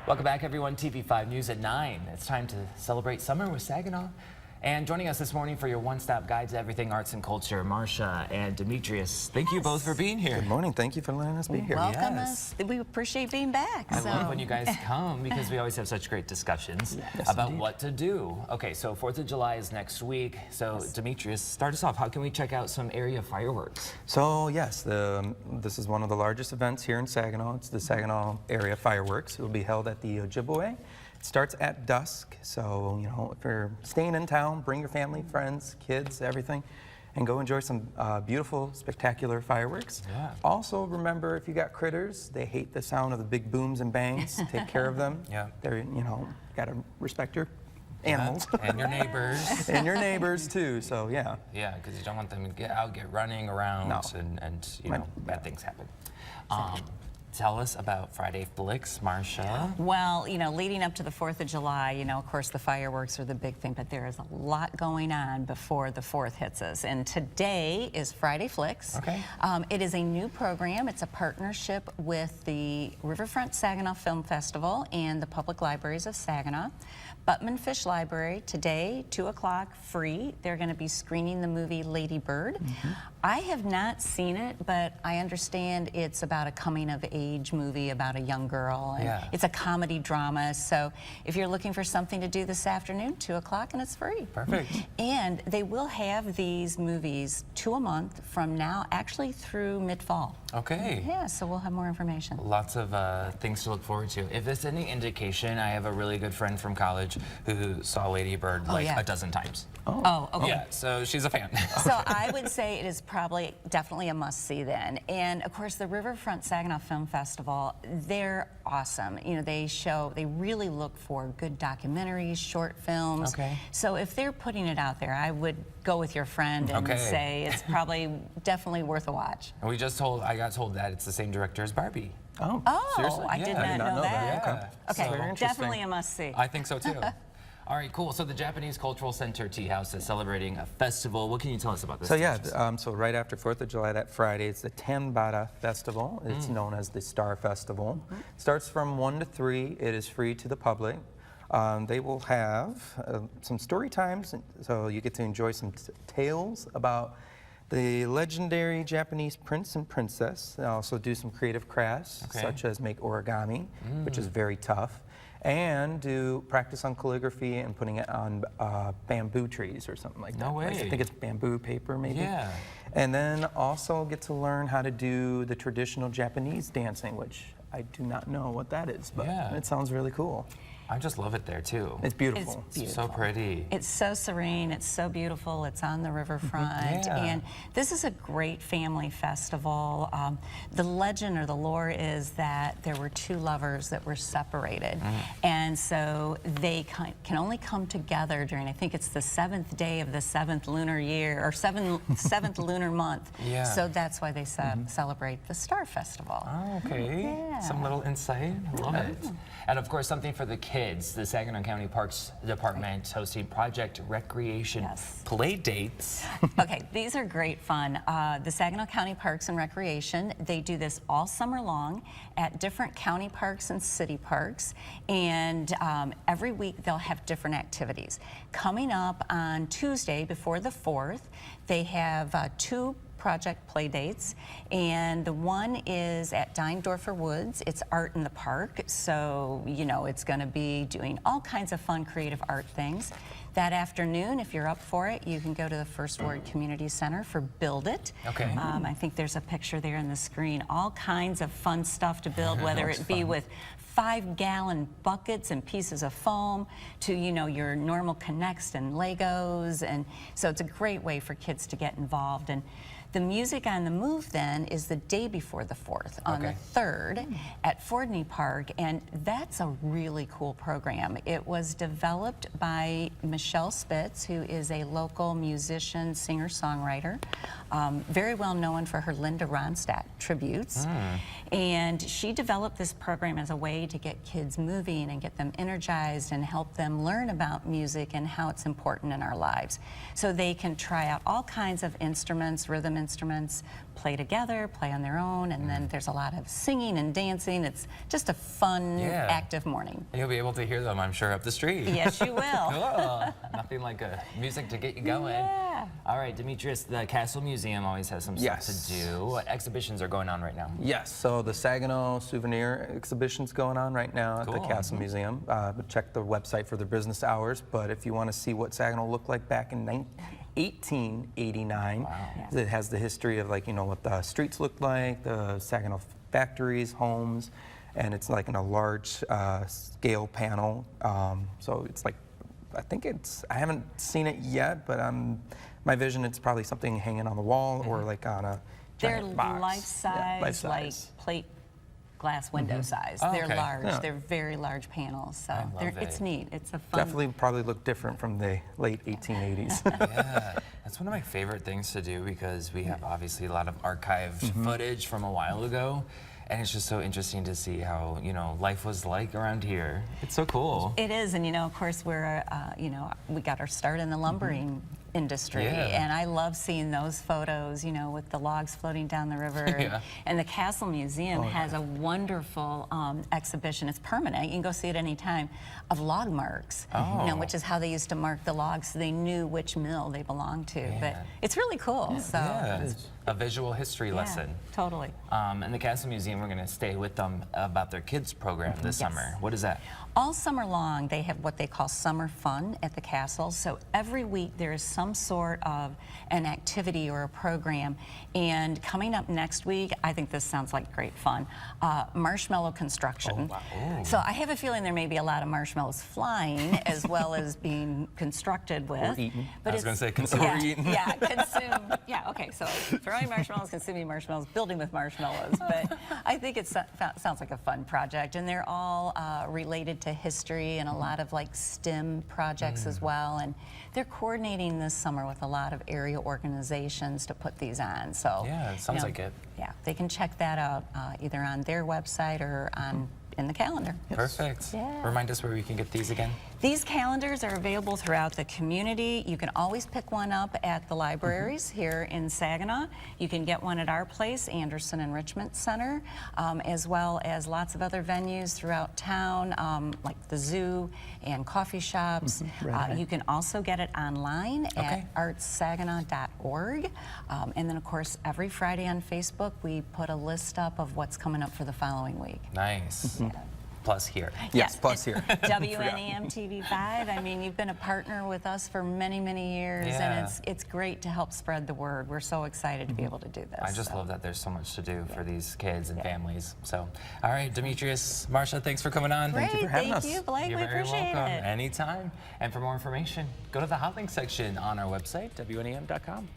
Welcome back, everyone. TV5 News at 9. It's time to celebrate summer with Saginaw. And joining us this morning for your one-stop guide to everything arts and culture, Marcia and Demetrius. Thank you both for being here. Good morning. Thank you for letting us be here. Welcome us. We appreciate being back. I love when you guys come because we always have such great discussions about what to do. Okay, so 4th of July is next week. So Demetrius, start us off. How can we check out some area fireworks? So yes, this is one of the largest events here in Saginaw. It's the Saginaw Area Fireworks. It will be held at the Ojibwe. It starts at dusk, so if you're staying in town, bring your family, friends, kids, everything, and go enjoy some beautiful, spectacular fireworks. Yeah. Also, remember, if you got critters, they hate the sound of the big booms and bangs. Take care of them. Yeah. They're, gotta respect your animals. And your neighbors. And your neighbors too. So yeah. Yeah, because you don't want them to get running around and bad things happen. Tell us about Friday Flicks, Marcia. Well, leading up to the 4th of July, of course, the fireworks are the big thing, but there is a lot going on before the 4th hits us. And today is Friday Flicks. Okay. It is a new program. It's a partnership with the Riverfront Saginaw Film Festival and the Public Libraries of Saginaw. Buttman Fish Library, today, 2 o'clock, free. They're going to be screening the movie Lady Bird. I have not seen it, but I understand it's about a coming-of-age movie about a young girl. And it's a comedy drama, so if you're looking for something to do this afternoon, 2 o'clock, and it's free. Perfect. And they will have these movies 2 a month from now, actually through mid-fall. Okay. Yeah, so we'll have more information. Lots of things to look forward to. If it's any indication, I have a really good friend from college who saw Lady Bird like a dozen times. Oh, okay. Yeah, so she's a fan. So I would say it is probably definitely a must-see then. And of course, the Riverfront Saginaw Film Festival, they're awesome. They really look for good documentaries, short films. Okay. So if they're putting it out there, I would go with your friend and say it's probably definitely worth a watch. And I got told that it's the same director as Barbie. Oh, seriously? I did not know that. Yeah. Okay, So, definitely a must-see. I think so too. All right, cool. So the Japanese Cultural Center Tea House is celebrating a festival. What can you tell us about this? So yeah, so right after 4th of July, that Friday, it's the Tambata Festival. It's known as the Star Festival. Starts from 1 to 3. It is free to the public. They will have some story times, so you get to enjoy some tales about the legendary Japanese prince and princess. They also do some creative crafts, such as make origami, which is very tough, and do practice on calligraphy and putting it on bamboo trees or something like that. No way. I think it's bamboo paper, maybe. Yeah. And then also get to learn how to do the traditional Japanese dancing, which I do not know what that is, but it sounds really cool. I just love it there too. It's beautiful. It's beautiful. So pretty. It's so serene. It's so beautiful. It's on the riverfront. And this is a great family festival. The legend or the lore is that there were 2 lovers that were separated. And so they can only come together during, I think it's the 7th day of the 7th lunar year, or 7th lunar month. Yeah. So that's why they celebrate the Star Festival. Oh, okay. Yeah. Some little insight. I love it. And of course, something for the kids. The Saginaw County Parks Department hosting Project Recreation play dates. Okay, these are great fun. The Saginaw County Parks and Recreation, they do this all summer long at different county parks and city parks, and every week they'll have different activities. Coming up on Tuesday before the 4th, they have 2 project play dates, and the one is at Deindorfer Woods. It's art in the park, so it's going to be doing all kinds of fun creative art things. That afternoon, if you're up for it, you can go to the First Ward Community Center for Build It. Okay. I think there's a picture there on the screen. All kinds of fun stuff to build, whether it be with 5-gallon buckets and pieces of foam to, your normal Connects and Legos. And so it's a great way for kids to get involved. And the Music on the Move then is the day before the 4th, on the 3rd at Fordney Park, and that's a really cool program. It was developed by Michelle Spitz, who is a local musician, singer-songwriter, very well known for her Linda Ronstadt tributes. And she developed this program as a way to get kids moving and get them energized and help them learn about music and how it's important in our lives. So they can try out all kinds of instruments, rhythm instruments play together, play on their own, and then there's a lot of singing and dancing. It's just a fun, active morning. And you'll be able to hear them, I'm sure, up the street. Yes, you will. Cool. Nothing like music to get you going. Yeah. All right, Demetrius, the Castle Museum always has some stuff to do. What exhibitions are going on right now? Yes, so the Saginaw souvenir exhibition's going on right now at the Cool. Castle Museum. Check the website for the business hours, but if you want to see what Saginaw looked like back in 1889, it has the history of, like, you know, what the streets looked like, the Saginaw factories, homes, and it's like in a large scale panel. So it's like, I think it's, I haven't seen it yet, but my vision, it's probably something hanging on the wall or like on a giant box. They're life-size, life-size. like plate glass window size. Oh, They're okay. large. Yeah. They're very large panels. So love it's it. neat. It's a fun. Definitely probably look different from the late 1880s. Yeah, that's one of my favorite things to do because we have obviously a lot of archived footage from a while ago. And it's just so interesting to see how, you know, life was like around here. It's so cool. It is, and you know, of course, we're, you know, we got our start in the lumbering industry, and I love seeing those photos, you know, with the logs floating down the river. And the Castle Museum has a wonderful exhibition. It's permanent. You can go see it any time, of log marks. You know, which is how they used to mark the logs, so they knew which mill they belonged to. But it's really cool. So It's a visual history lesson. Totally. And the Castle Museum, we're going to stay with them about their kids program this summer. What is that? All summer long, they have what they call summer fun at the castle. So every week there is some sort of an activity or a program. And coming up next week, I think this sounds like great fun, marshmallow construction. Oh, wow. So I have a feeling there may be a lot of marshmallows flying as well as being constructed with. Or eaten. I was going to say consume. Yeah, consume. Yeah, okay, so throwing marshmallows, consuming marshmallows, building with marshmallows. But I think it sounds like a fun project. And they're all related to history and a lot of like STEM projects as well. And they're coordinating this summer with a lot of area organizations to put these on. So Yeah, it sounds like it. Yeah, they can check that out either on their website or on in the calendar. Perfect. Yeah. Remind us where we can get these again. These calendars are available throughout the community. You can always pick one up at the libraries here in Saginaw. You can get one at our place, Anderson Enrichment Center, as well as lots of other venues throughout town, like the zoo and coffee shops. You can also get it online at artssaginaw.org. And then, of course, every Friday on Facebook, we put a list up of what's coming up for the following week. Nice. Plus here. Yes, plus here. WNEM TV5. I mean, you've been a partner with us for many, many years, and it's great to help spread the word. We're so excited to be able to do this. I just love that there's so much to do for these kids and families. So, all right, Demetrius, Marcia, thanks for coming on. Great, Thank you for having us. Thank you, Blake. You're We very appreciate welcome. it. Anytime. And for more information, go to the hot link section on our website, WNEM.com.